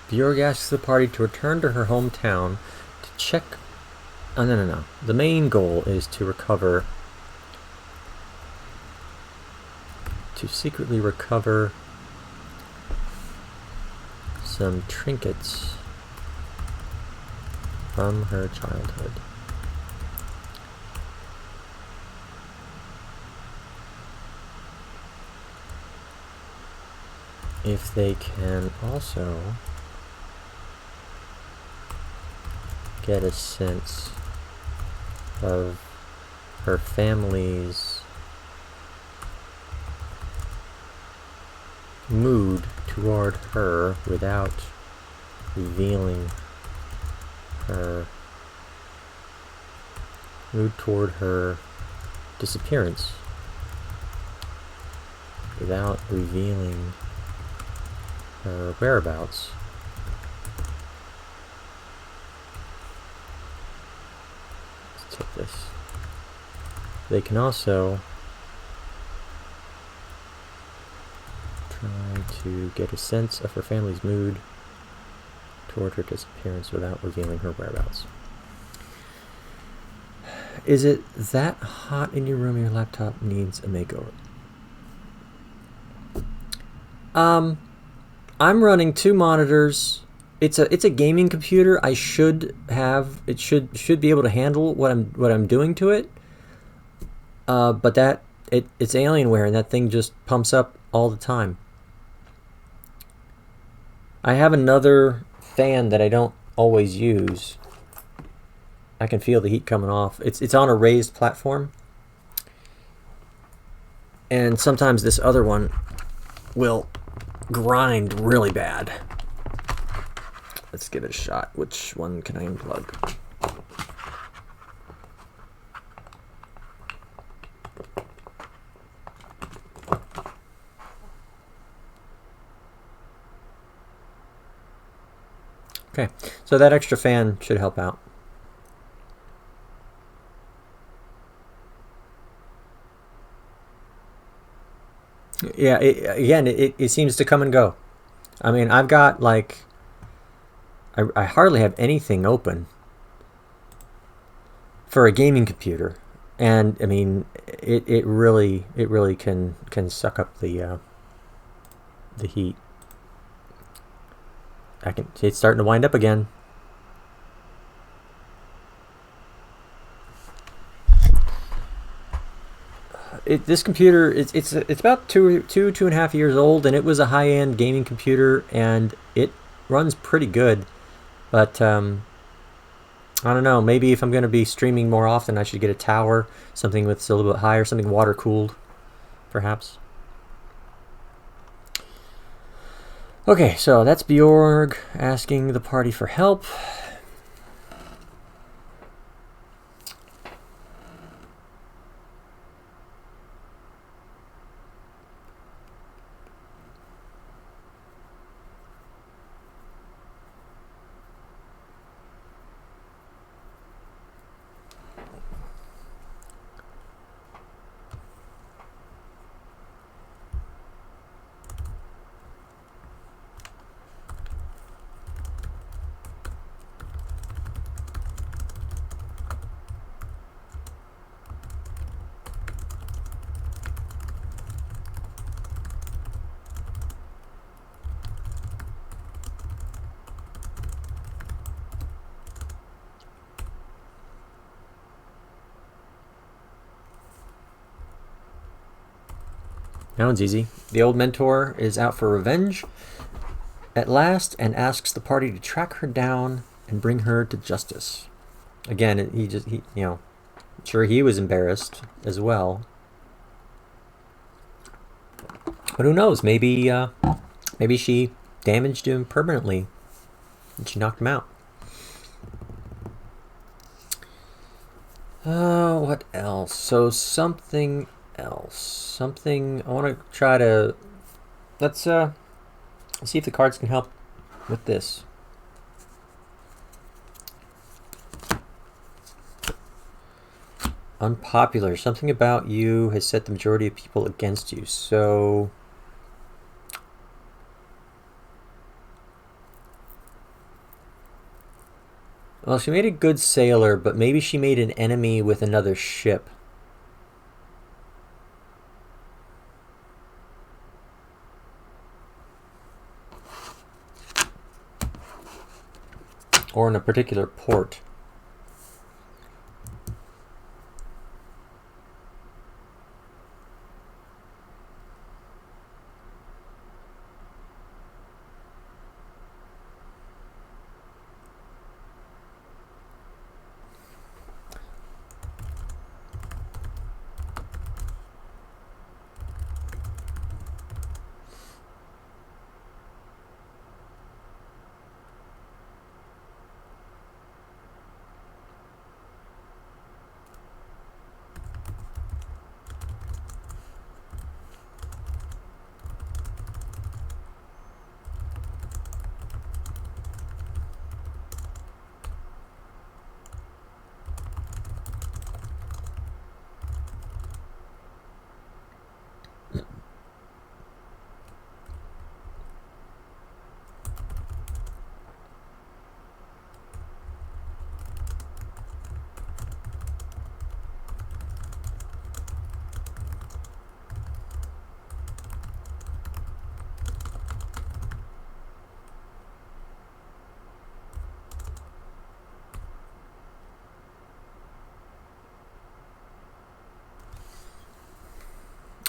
Bjorg asks the party to return to her hometown to check... Oh, no. The main goal is to recover... To secretly recover some trinkets from her childhood. If they can also get a sense of her family's mood toward her without revealing her mood toward her disappearance, without revealing her whereabouts. Take this. They can also try to get a sense of her family's mood toward her disappearance without revealing her whereabouts. Is it that hot in your room your laptop needs a makeover? I'm running 2 monitors. It's a gaming computer. I should have it should be able to handle what I'm doing to it. But it's Alienware, and that thing just pumps up all the time. I have another fan that I don't always use. I can feel the heat coming off. It's on a raised platform, and sometimes this other one will grind really bad. Let's give it a shot. Which one can I unplug? Okay, so that extra fan should help out. Yeah, it seems to come and go. I mean, I've got like... I hardly have anything open for a gaming computer, and I mean it really can suck up the heat. It's starting to wind up again. This computer it's about two and a half years old, and it was a high-end gaming computer, and it runs pretty good. But I don't know, maybe if I'm going to be streaming more often, I should get a tower, something that's a little bit higher, something water-cooled, perhaps. Okay, so that's Bjorg asking the party for help. That one's easy. The old mentor is out for revenge at last and asks the party to track her down and bring her to justice. Again, he sure he was embarrassed as well. But who knows? Maybe she damaged him permanently and she knocked him out. What else? So something else. Something I want to try to... Let's see if the cards can help with this. Unpopular. Something about you has set the majority of people against you. So... Well, she made a good sailor, but maybe she made an enemy with another ship. Or in a particular port.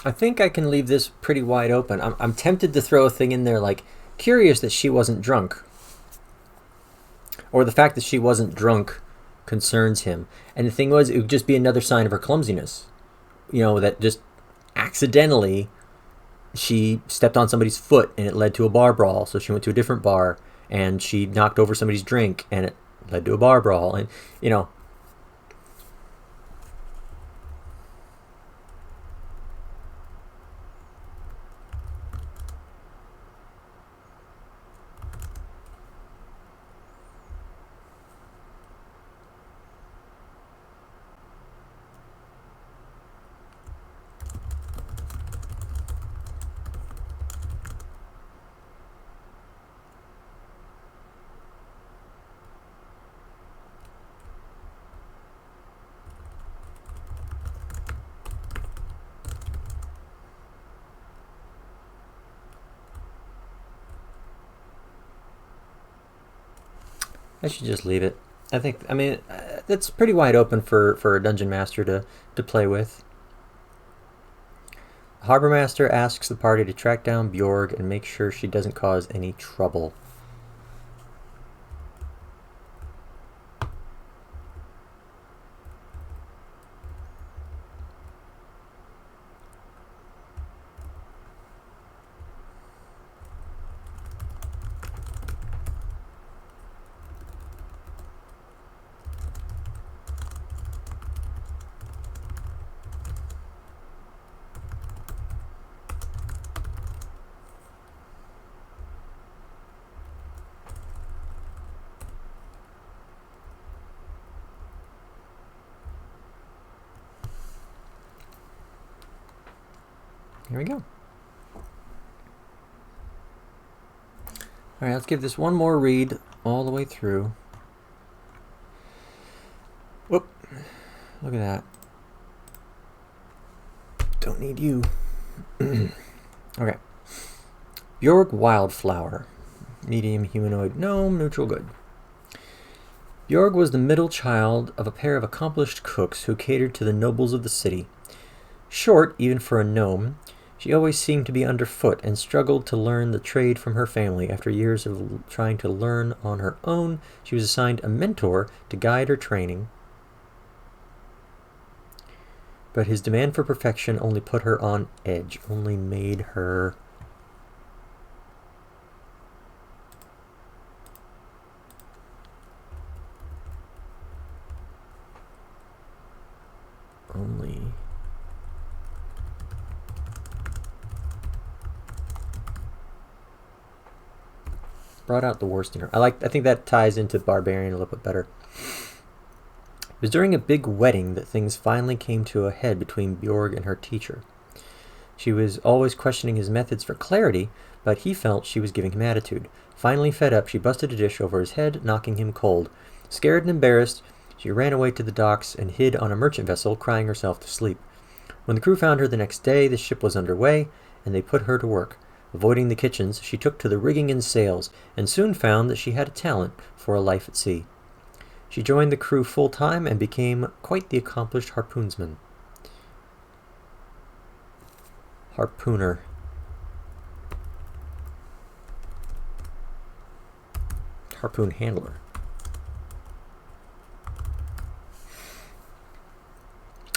I think I can leave this pretty wide open. I'm tempted to throw a thing in there like, curious that she wasn't drunk. Or the fact that she wasn't drunk concerns him. And the thing was, it would just be another sign of her clumsiness. You know, that just accidentally she stepped on somebody's foot and it led to a bar brawl. So she went to a different bar and she knocked over somebody's drink and it led to a bar brawl. And, you know, I should just leave it. I mean, that's pretty wide open for a dungeon master to play with. Harbor Master asks the party to track down Bjorg and make sure she doesn't cause any trouble. Here we go. All right, let's give this one more read all the way through. Whoop. Look at that. Don't need you. Okay. Bjorg Wildeflower. Medium humanoid gnome, neutral good. Bjorg was the middle child of a pair of accomplished cooks who catered to the nobles of the city. Short, even for a gnome, She always seemed to be underfoot and struggled to learn the trade from her family. After years of trying to learn on her own, she was assigned a mentor to guide her training. But his demand for perfection only put her on edge, only made her brought out the worst in her. I think that ties into Barbarian a little bit better. It was during a big wedding that things finally came to a head between Bjorg and her teacher. She was always questioning his methods for clarity, but he felt she was giving him attitude. Finally fed up, she busted a dish over his head, knocking him cold. Scared and embarrassed, she ran away to the docks and hid on a merchant vessel, crying herself to sleep. When the crew found her the next day, the ship was underway, and they put her to work. Avoiding the kitchens, she took to the rigging and sails, and soon found that she had a talent for a life at sea. She joined the crew full-time and became quite the accomplished harpoonsman. Harpooner. Harpoon handler.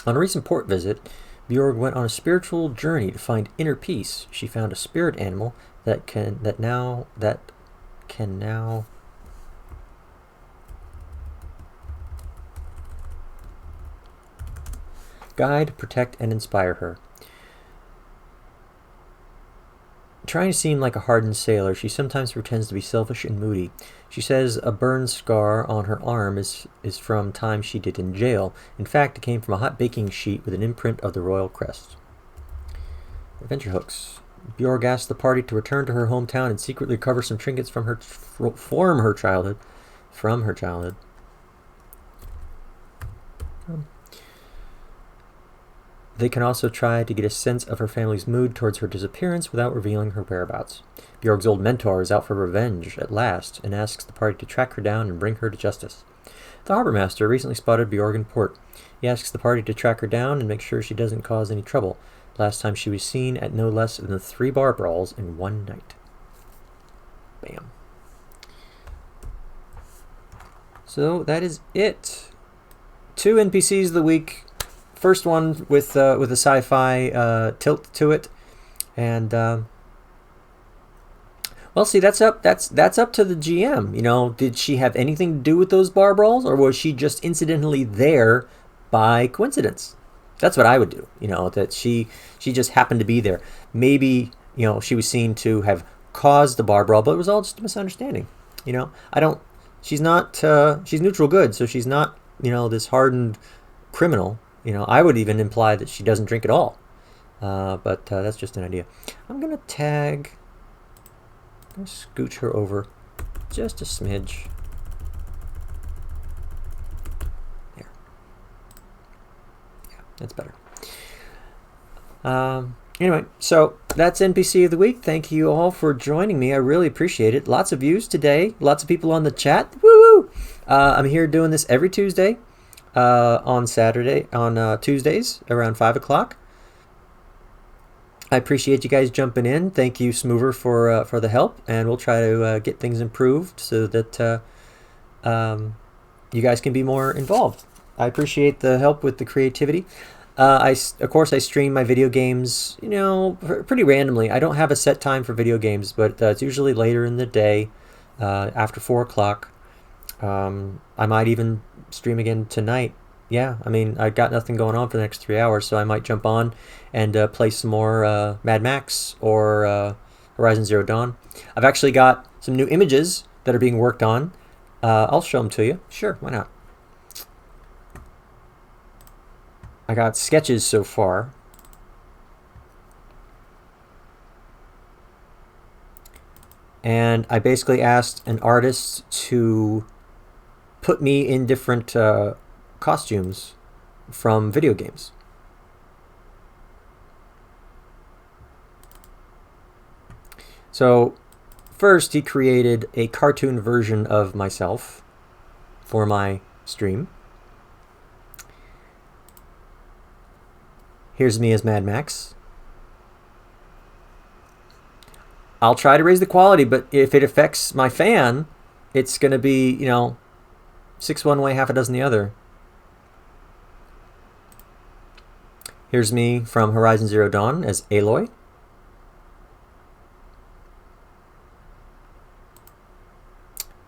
On a recent port visit, Bjorg went on a spiritual journey to find inner peace. She found a spirit animal that can now guide, protect, and inspire her. Trying to seem like a hardened sailor, she sometimes pretends to be selfish and moody. She says a burn scar on her arm is from time she did in jail. In fact, it came from a hot baking sheet with an imprint of the royal crest. Adventure hooks. Bjorg asked the party to return to her hometown and secretly recover some trinkets from her childhood. They can also try to get a sense of her family's mood towards her disappearance without revealing her whereabouts. Bjorg's old mentor is out for revenge at last and asks the party to track her down and bring her to justice. The harbor master recently spotted Bjorg in port. He asks the party to track her down and make sure she doesn't cause any trouble. Last time she was seen at no less than 3 bar brawls in one night. Bam. So that is it. 2 NPCs of the week. First one with a sci-fi tilt to it, and well, see, that's up to the GM. You know, did she have anything to do with those bar brawls, or was she just incidentally there by coincidence? That's what I would do. You know, that she just happened to be there. Maybe, you know, she was seen to have caused the bar brawl, but it was all just a misunderstanding. You know, she's not she's neutral good, so she's not, you know, this hardened criminal. You know, I would even imply that she doesn't drink at all. But that's just an idea. I'm going to scooch her over just a smidge. There. Yeah, that's better. Anyway, so that's NPC of the week. Thank you all for joining me. I really appreciate it. Lots of views today. Lots of people on the chat. Woo! I'm here doing this every Tuesday. On Tuesdays around 5 o'clock. I appreciate you guys jumping in. Thank you, Smoover, for the help, and we'll try to get things improved so that you guys can be more involved. I appreciate the help with the creativity. Of course, I stream my video games, you know, pretty randomly. I don't have a set time for video games, but it's usually later in the day, after 4 o'clock. I might even stream again tonight. Yeah, I mean, I've got nothing going on for the next 3 hours, so I might jump on and play some more Mad Max or Horizon Zero Dawn. I've actually got some new images that are being worked on. I'll show them to you. Sure, why not? I got sketches so far. And I basically asked an artist to put me in different costumes from video games. So first he created a cartoon version of myself for my stream. Here's me as Mad Max. I'll try to raise the quality, but if it affects my fan, it's going to be, you know, 6 one way, half a dozen the other. Here's me from Horizon Zero Dawn as Aloy.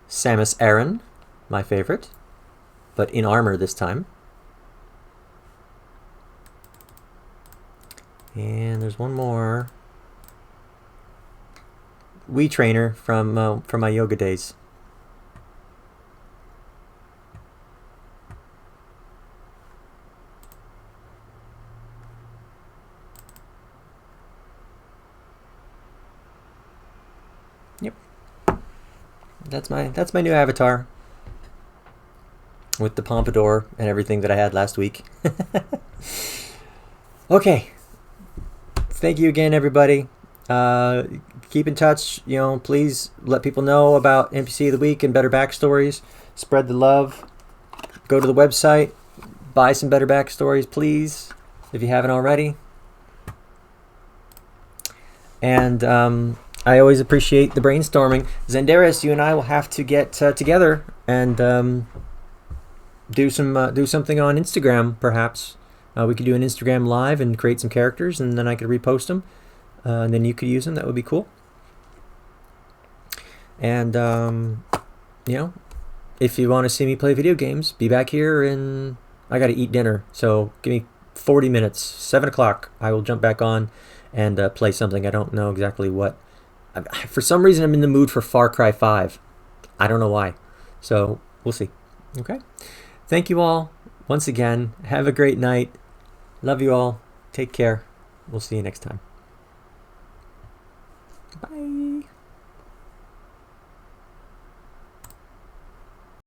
Samus Aran, my favorite, but in armor this time. And there's one more. Wii trainer from my yoga days. Yep. That's my new avatar. With the pompadour and everything that I had last week. Okay. Thank you again, everybody. Keep in touch. You know, please let people know about NPC of the Week and better backstories. Spread the love. Go to the website. Buy some better backstories, please, if you haven't already. And I always appreciate the brainstorming. Zendaris, you and I will have to get together and do something on Instagram, perhaps. We could do an Instagram live and create some characters, and then I could repost them, and then you could use them. That would be cool. And you know, if you want to see me play video games, be back here. And I got to eat dinner, so give me 40 minutes. 7 o'clock, I will jump back on and play something. I don't know exactly what. For some reason, I'm in the mood for Far Cry 5. I don't know why. So we'll see. Okay. Thank you all once again. Have a great night. Love you all. Take care. We'll see you next time. Bye.